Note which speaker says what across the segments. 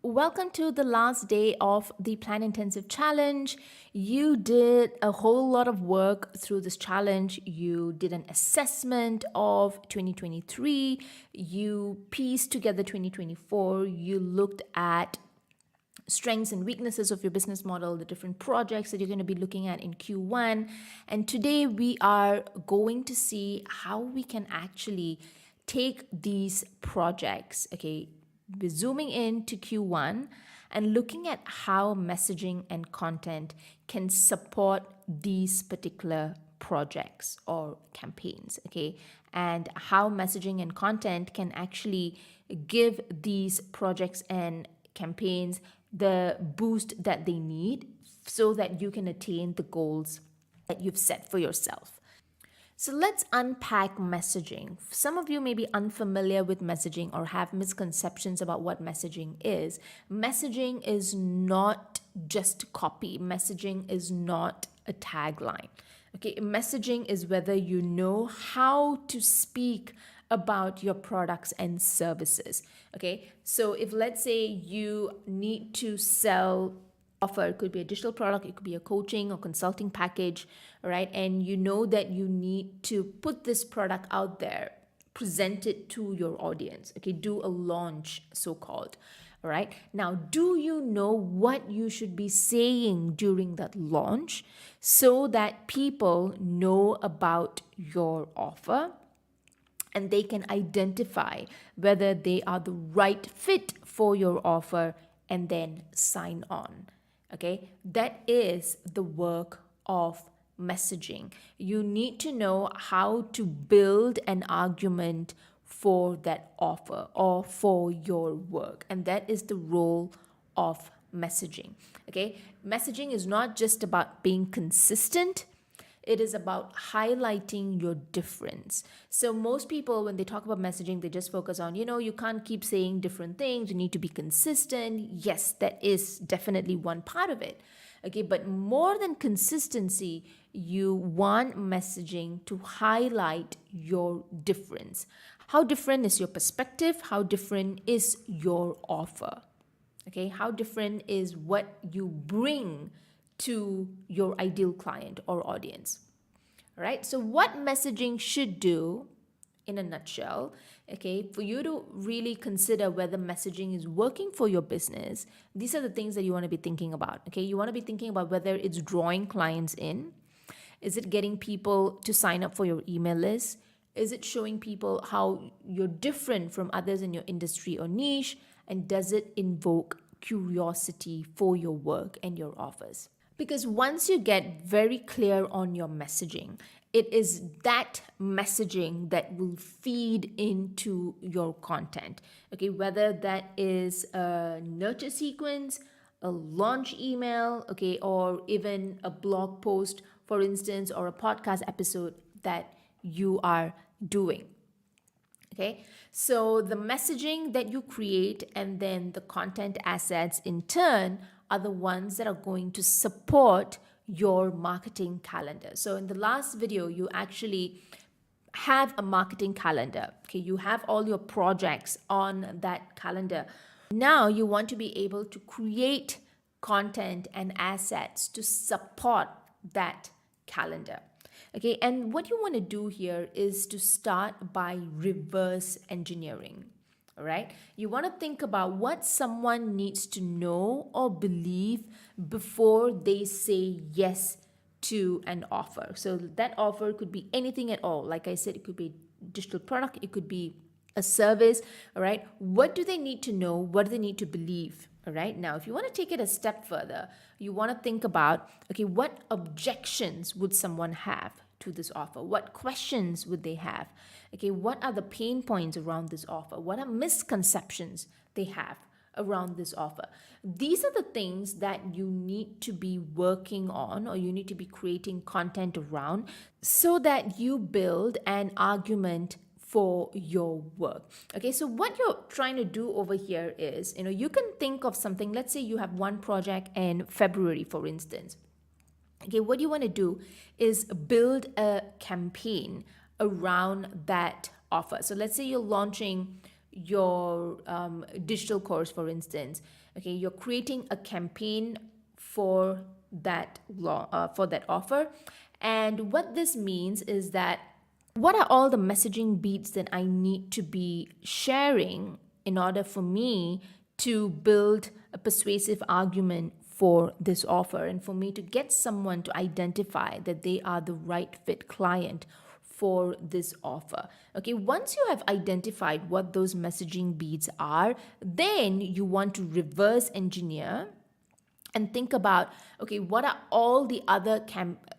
Speaker 1: Welcome to the last day of the Plan Intensive Challenge. You did a whole lot of work through this challenge. You did an assessment of 2023. You pieced together 2024. You looked at strengths and weaknesses of your business model, the different projects that you're going to be looking at in Q1. And today we are going to see how we can actually take these projects, okay? We're zooming in to Q1 and looking at how messaging and content can support these particular projects or campaigns, okay? And how messaging and content can actually give these projects and campaigns the boost that they need so that you can attain the goals that you've set for yourself. So let's unpack messaging. Some of you may be unfamiliar with messaging or have misconceptions about what messaging is. Messaging is not just copy. Messaging is not a tagline. Okay, messaging is whether you know how to speak about your products and services. Okay, so if let's say you need to sell offer, it could be a digital product, it could be a coaching or consulting package, right? And you know that you need to put this product out there, present it to your audience, okay? Do a launch, so called. All right. Now, do you know what you should be saying during that launch so that people know about your offer and they can identify whether they are the right fit for your offer and then sign on? Okay, that is the work of messaging. You need to know how to build an argument for that offer or for your work, and that is the role of messaging. Okay, messaging is not just about being consistent. It is about highlighting your difference. So most people, when they talk about messaging, they just focus on, you can't keep saying different things. You need to be consistent. Yes, that is definitely one part of it. Okay, but more than consistency, you want messaging to highlight your difference. How different is your perspective? How different is your offer? Okay, how different is what you bring to your ideal client or audience? All right, so what messaging should do in a nutshell, okay, for you to really consider whether messaging is working for your business, these are the things that you want to be thinking about. Okay, you want to be thinking about whether it's drawing clients in. Is it getting people to sign up for your email list? Is it showing people how you're different from others in your industry or niche? And does it invoke curiosity for your work and your offers? Because once you get very clear on your messaging, it is that messaging that will feed into your content. Okay, whether that is a nurture sequence, a launch email, okay, or even a blog post, for instance, or a podcast episode that you are doing. Okay, so the messaging that you create and then the content assets in turn are the ones that are going to support your marketing calendar. So in the last video, you actually have a marketing calendar. Okay, you have all your projects on that calendar. Now you want to be able to create content and assets to support that calendar. Okay, and what you want to do here is to start by reverse engineering. All right, you want to think about what someone needs to know or believe before they say yes to an offer. So that offer could be anything at all. Like I said, it could be a digital product, it could be a service. All right, what do they need to know? What do they need to believe? All right, now if you want to take it a step further, you want to think about, okay, what objections would someone have to this offer? What questions would they have? Okay, what are the pain points around this offer? What are misconceptions they have around this offer? These are the things that you need to be working on, or you need to be creating content around, so that you build an argument for your work. Okay, so what you're trying to do over here is, you can think of something. Let's say you have one project in February, for instance. Okay, what you want to do is build a campaign around that offer. So let's say you're launching your digital course, for instance. Okay, you're creating a campaign for for that offer, and what this means is that what are all the messaging beats that I need to be sharing in order for me to build a persuasive argument for this offer and for me to get someone to identify that they are the right fit client for this offer. Okay, once you have identified what those messaging beats are, then you want to reverse engineer and think about, okay, what are all the other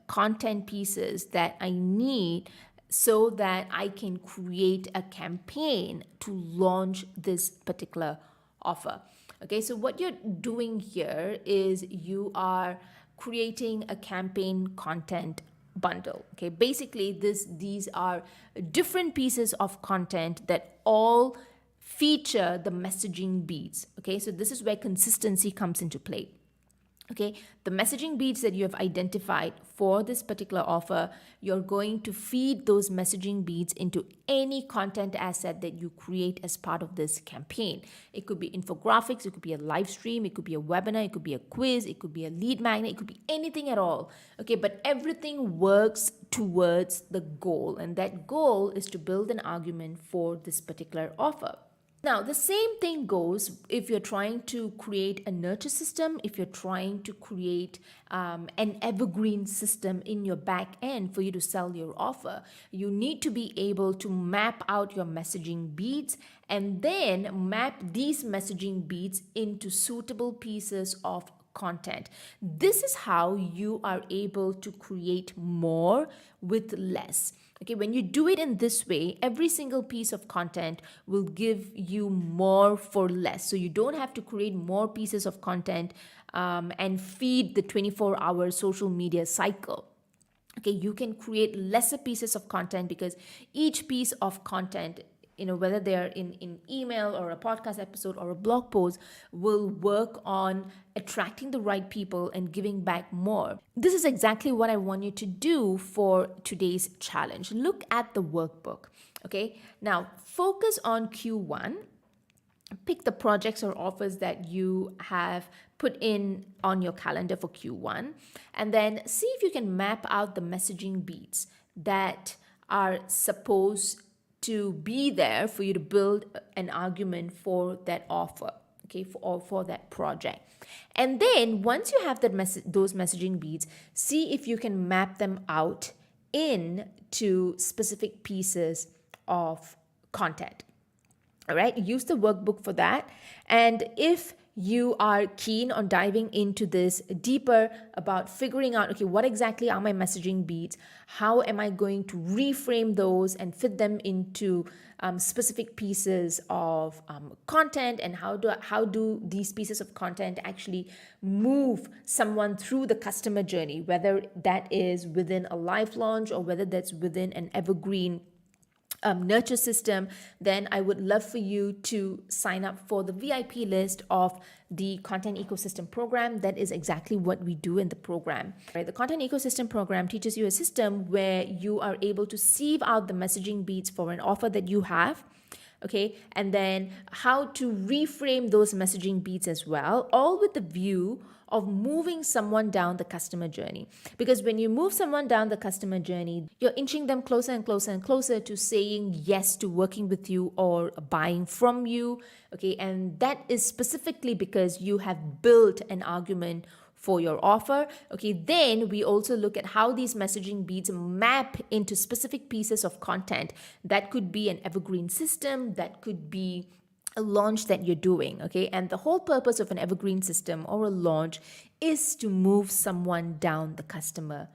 Speaker 1: content pieces that I need so that I can create a campaign to launch this particular offer. Okay, so what you're doing here is you are creating a campaign content bundle. Okay, basically these are different pieces of content that all feature the messaging beats. Okay, so this is where consistency comes into play. Okay, the messaging beats that you have identified for this particular offer, you're going to feed those messaging beats into any content asset that you create as part of this campaign. It could be infographics, it could be a live stream, it could be a webinar, it could be a quiz, it could be a lead magnet, it could be anything at all. Okay, but everything works towards the goal, and that goal is to build an argument for this particular offer. Now, the same thing goes if you're trying to create a nurture system, if you're trying to create an evergreen system in your back end for you to sell your offer. You need to be able to map out your messaging beats and then map these messaging beats into suitable pieces of content. This is how you are able to create more with less. Okay, when you do it in this way, every single piece of content will give you more for less. So you don't have to create more pieces of content and feed the 24-hour social media cycle. Okay, you can create lesser pieces of content because each piece of content, whether they're in email or a podcast episode or a blog post, will work on attracting the right people and giving back more. This is exactly what I want you to do for today's challenge. Look at the workbook. Okay, now focus on Q1. Pick the projects or offers that you have put in on your calendar for Q1, and then see if you can map out the messaging beats that are supposed to be there for you to build an argument for that offer, okay, for that project. And then once you have those messaging beats, see if you can map them out into specific pieces of content. All right, use the workbook for that. And if you are keen on diving into this deeper about figuring out, okay, what exactly are my messaging beats? How am I going to reframe those and fit them into specific pieces of content? And how do these pieces of content actually move someone through the customer journey, whether that is within a live launch or whether that's within an evergreen nurture system, then I would love for you to sign up for the VIP list of the Content Ecosystem Program. That is exactly what we do in the program. Right? The Content Ecosystem Program teaches you a system where you are able to sieve out the messaging beats for an offer that you have. Okay, and then how to reframe those messaging beats as well, all with the view of moving someone down the customer journey. Because when you move someone down the customer journey, you're inching them closer and closer and closer to saying yes to working with you or buying from you. Okay, and that is specifically because you have built an argument for your offer. Okay, then we also look at how these messaging beats map into specific pieces of content. That could be an evergreen system, that could be a launch that you're doing. Okay, and the whole purpose of an evergreen system or a launch is to move someone down the customer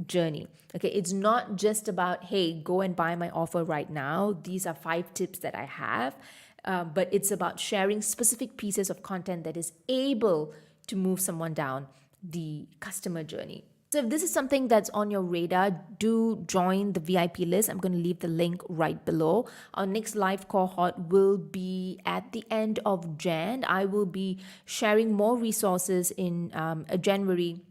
Speaker 1: journey. Okay, it's not just about, hey, go and buy my offer right now. These are 5 tips that I have, but it's about sharing specific pieces of content that is able to move someone down the customer journey. So if this is something that's on your radar, do join the VIP list. I'm going to leave the link right below. Our next live cohort will be at the end of Jan. I will be sharing more resources in January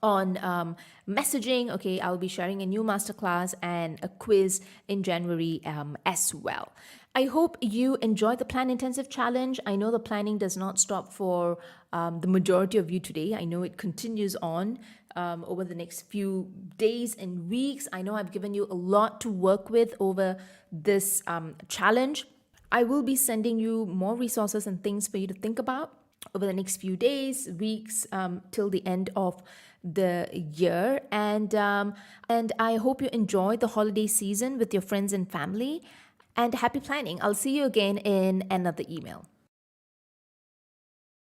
Speaker 1: on messaging. Okay, I'll be sharing a new masterclass and a quiz in January as well. I hope you enjoy the Plan Intensive Challenge. I know the planning does not stop for the majority of you today. I know it continues on over the next few days and weeks. I know I've given you a lot to work with over this challenge. I will be sending you more resources and things for you to think about over the next few days, weeks, till the end of the year. And I hope you enjoy the holiday season with your friends and family. And happy planning. I'll see you again in another email.